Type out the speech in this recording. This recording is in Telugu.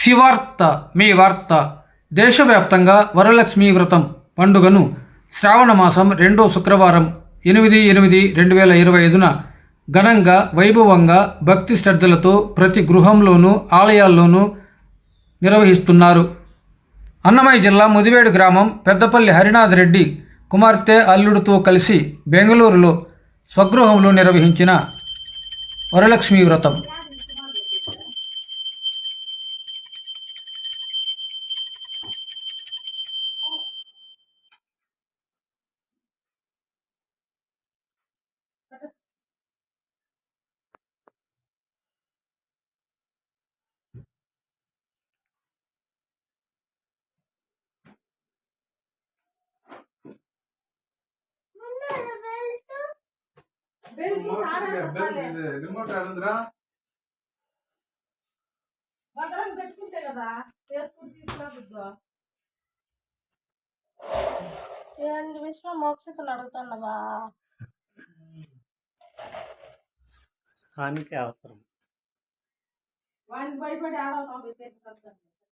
శివార్త మీ వార్త. దేశవ్యాప్తంగా వరలక్ష్మీ వ్రతం పండుగను శ్రావణ మాసం 2వ శుక్రవారం 8/8/2025న ఘనంగా వైభవంగా భక్తి శ్రద్ధలతో ప్రతి గృహంలోనూ ఆలయాల్లోనూ నిర్వహిస్తున్నారు. అన్నమయ్య జిల్లా ముదివేడు గ్రామం పెద్దపల్లి హరినాథ్ రెడ్డి కుమార్తె అల్లుడితో కలిసి బెంగళూరులో స్వగృహంలో నిర్వహించిన వరలక్ష్మీ వ్రతం. రిమోట్ ఆడుందిరా పెట్టుకుంటే కదా చేసుకుని తీసుకురా. ఏంటి విషయం మోక్షితను అడుగుతున్నావా? హానికి అవసరం వానికి భయపడి ఆడవుతాం.